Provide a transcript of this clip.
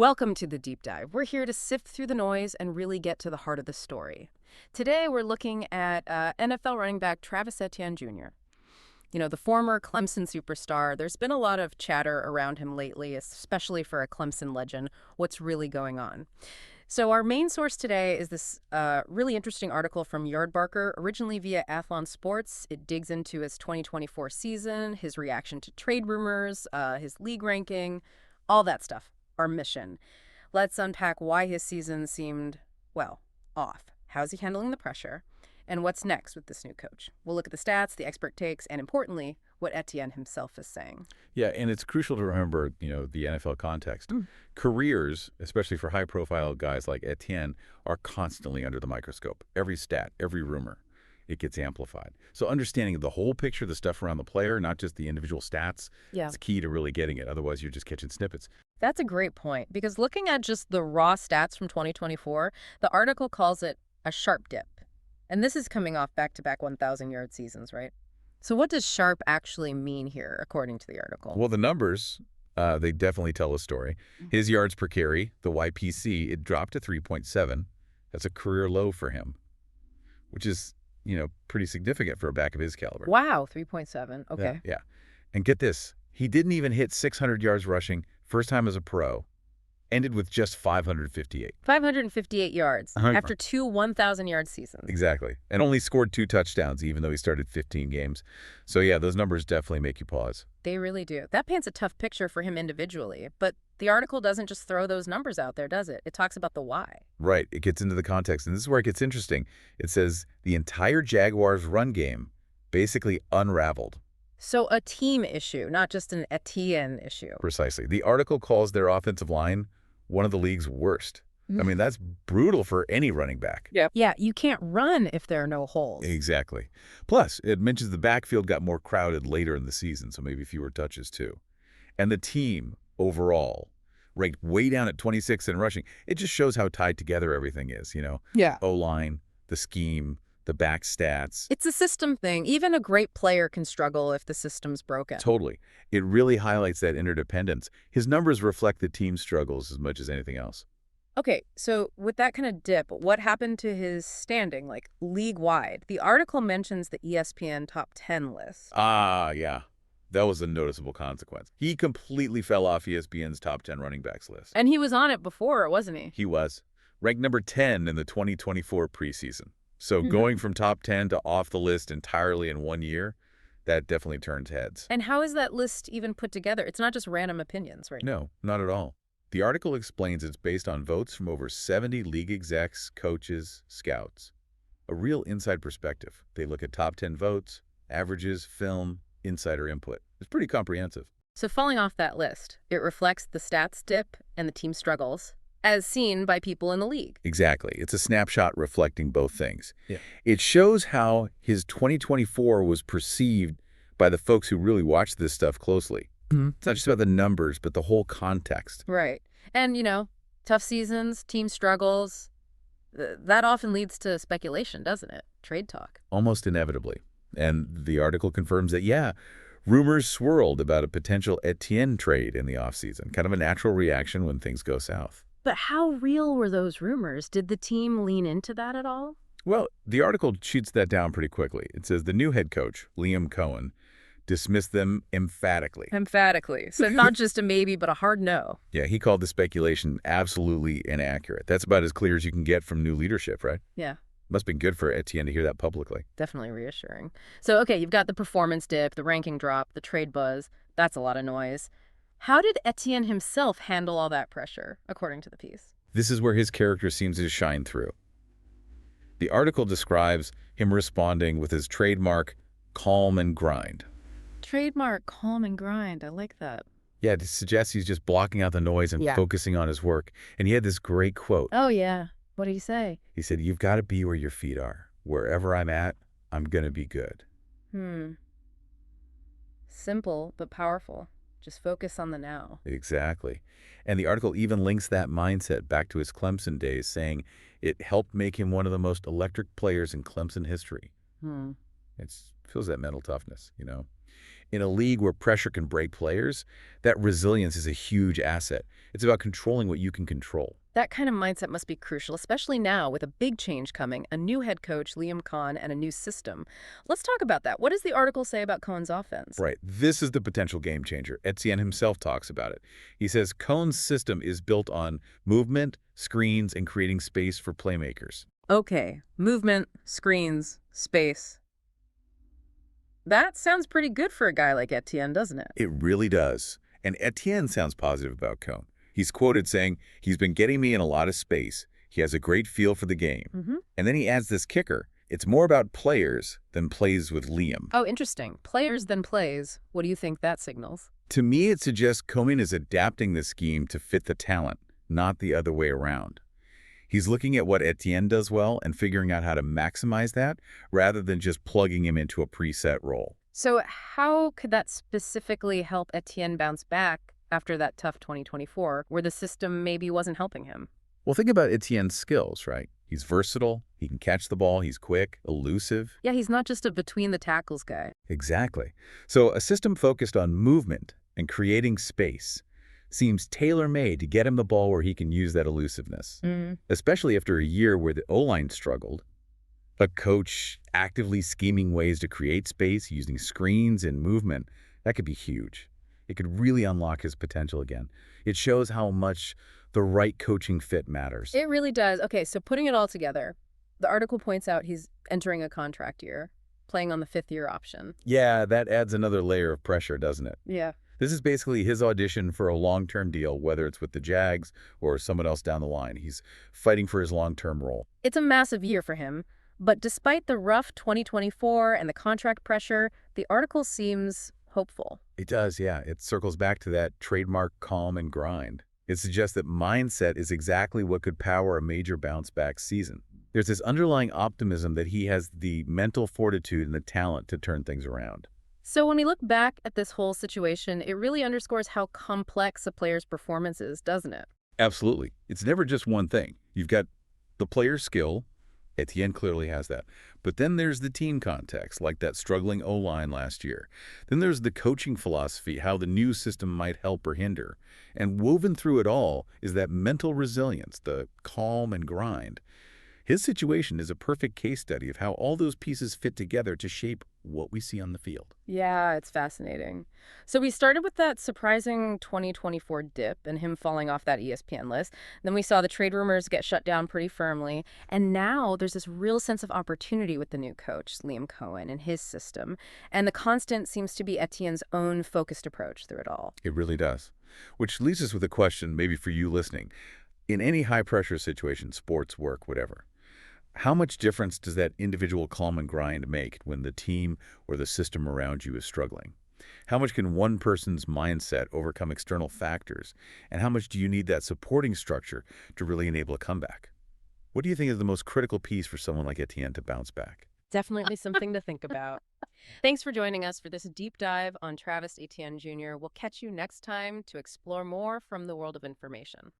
Welcome to the deep dive. We're here to sift through the noise and really get to the heart of the story. Today, we're looking at NFL running back Travis Etienne Jr. You know, the former Clemson superstar. There's been a lot of chatter around him lately, especially for a Clemson legend. What's really going on? So our main source today is this really interesting article from Yardbarker, originally via Athlon Sports. It digs into his 2024 season, his reaction to trade rumors, his league ranking, all that stuff. Our mission. Let's unpack why his season seemed, well, off. How's he handling the pressure? And what's next with this new coach? We'll look at the stats, the expert takes, and importantly, what Etienne himself is saying. Yeah, and it's crucial to remember, the NFL context. Careers, especially for high-profile guys like Etienne, are constantly under the microscope. Every stat, every rumor, it gets amplified. So understanding the whole picture, the stuff around the player, not just the individual stats, is key to really getting it. Otherwise, you're just catching snippets. That's a great point, because looking at just the raw stats from 2024, the article calls it a sharp dip. And this is coming off back-to-back 1,000-yard seasons, right? So what does sharp actually mean here, according to the article? Well, the numbers, they definitely tell a story. His yards per carry, the YPC, it dropped to 3.7. That's a career low for him, which is, pretty significant for a back of his caliber. Wow, 3.7. Okay. Yeah. And get this, he didn't even hit 600 yards rushing, first time as a pro, ended with just 558. 558 yards Uh-huh. after two 1,000-yard seasons. Exactly. And only scored 2 touchdowns, even though he started 15 games. So yeah, those numbers definitely make you pause. They really do. That paints a tough picture for him individually. But the article doesn't just throw those numbers out there, does it? It talks about the why. Right. It gets into the context, and this is where it gets interesting. It says the entire Jaguars run game basically unraveled. So a team issue, not just an Etienne issue. Precisely. The article calls their offensive line one of the league's worst. I mean, that's brutal for any running back. Yeah, you can't run if there are no holes. Exactly. Plus, it mentions the backfield got more crowded later in the season, so maybe fewer touches too. And the team, overall, ranked way down at 26 in rushing. It just shows how tied together everything is, Yeah. O-line, the scheme, the back stats. It's a system thing. Even a great player can struggle if the system's broken. Totally. It really highlights that interdependence. His numbers reflect the team's struggles as much as anything else. Okay, so with that kind of dip, what happened to his standing, like league-wide? The article mentions the ESPN top 10 list. Yeah. That was a noticeable consequence. He completely fell off ESPN's top 10 running backs list. And he was on it before, wasn't he? He was. Ranked number 10 in the 2024 preseason. So going from top 10 to off the list entirely in 1 year, that definitely turns heads. And how is that list even put together? It's not just random opinions, right? No, not at all. The article explains it's based on votes from over 70 league execs, coaches, scouts. A real inside perspective. They look at top 10 votes, averages, film, insider input. It's pretty comprehensive. So falling off that list, it reflects the stats dip and the team struggles, as seen by people in the league. Exactly. It's a snapshot reflecting both things. Yeah. It shows how his 2024 was perceived by the folks who really watch this stuff closely. It's not just about the numbers, but the whole context. Right. And, tough seasons, team struggles, that often leads to speculation, doesn't it? Trade talk. Almost inevitably. And the article confirms that, rumors swirled about a potential Etienne trade in the offseason, kind of a natural reaction when things go south. But how real were those rumors? Did the team lean into that at all? Well, the article shoots that down pretty quickly. It says the new head coach, Liam Cohen, dismissed them emphatically. Emphatically. So not just a maybe, but a hard no. Yeah, he called the speculation absolutely inaccurate. That's about as clear as you can get from new leadership, right? Yeah. Must have been good for Etienne to hear that publicly. Definitely reassuring. So, okay, you've got the performance dip, the ranking drop, the trade buzz. That's a lot of noise. How did Etienne himself handle all that pressure, according to the piece? This is where his character seems to shine through. The article describes him responding with his trademark calm and grind. Trademark calm and grind. I like that. Yeah, it suggests he's just blocking out the noise and focusing on his work. And he had this great quote. Oh, yeah. What did he say? He said, "You've got to be where your feet are. Wherever I'm at, I'm going to be good." Simple, but powerful. Just focus on the now. Exactly. And the article even links that mindset back to his Clemson days, saying it helped make him one of the most electric players in Clemson history. It feels that mental toughness, In a league where pressure can break players, that resilience is a huge asset. It's about controlling what you can control. That kind of mindset must be crucial, especially now with a big change coming, a new head coach, Liam Cohn, and a new system. Let's talk about that. What does the article say about Cohn's offense? Right. This is the potential game changer. Etienne himself talks about it. He says Cohn's system is built on movement, screens, and creating space for playmakers. Okay, movement, screens, space. That sounds pretty good for a guy like Etienne, doesn't it? It really does. And Etienne sounds positive about Cohn. He's quoted saying, "He's been getting me in a lot of space. He has a great feel for the game." And then he adds this kicker. It's more about players than plays with Liam. Oh, interesting. Players than plays. What do you think that signals? To me, it suggests Cohen is adapting the scheme to fit the talent, not the other way around. He's looking at what Etienne does well and figuring out how to maximize that rather than just plugging him into a preset role. So how could that specifically help Etienne bounce back after that tough 2024, where the system maybe wasn't helping him? Well, think about Etienne's skills, right? He's versatile, he can catch the ball, he's quick, elusive. Yeah, he's not just a between-the-tackles guy. Exactly. So a system focused on movement and creating space seems tailor-made to get him the ball where he can use that elusiveness, especially after a year where the O-line struggled. A coach actively scheming ways to create space using screens and movement, that could be huge. It could really unlock his potential again. It shows how much the right coaching fit matters. It really does. Okay, so putting it all together, the article points out he's entering a contract year, playing on the fifth-year option. Yeah, that adds another layer of pressure, doesn't it? Yeah. This is basically his audition for a long-term deal, whether it's with the Jags or someone else down the line. He's fighting for his long-term role. It's a massive year for him, but despite the rough 2024 and the contract pressure, the article seems hopeful. It does, yeah. It circles back to that trademark calm and grind. It suggests that mindset is exactly what could power a major bounce-back season. There's this underlying optimism that he has the mental fortitude and the talent to turn things around. So when we look back at this whole situation, it really underscores how complex a player's performance is, doesn't it? Absolutely. It's never just one thing. You've got the player's skill. Etienne clearly has that. But then there's the team context, like that struggling O-line last year. Then there's the coaching philosophy, how the new system might help or hinder. And woven through it all is that mental resilience, the calm and grind. His situation is a perfect case study of how all those pieces fit together to shape what we see on the field. Yeah, it's fascinating. So we started with that surprising 2024 dip and him falling off that ESPN list. Then we saw the trade rumors get shut down pretty firmly. And now there's this real sense of opportunity with the new coach, Liam Cohen, and his system. And the constant seems to be Etienne's own focused approach through it all. It really does. Which leaves us with a question, maybe for you listening. In any high-pressure situation, sports, work, whatever, how much difference does that individual calm and grind make when the team or the system around you is struggling? How much can one person's mindset overcome external factors? And how much do you need that supporting structure to really enable a comeback? What do you think is the most critical piece for someone like Etienne to bounce back? Definitely something to think about. Thanks for joining us for this deep dive on Travis Etienne Jr. We'll catch you next time to explore more from the world of information.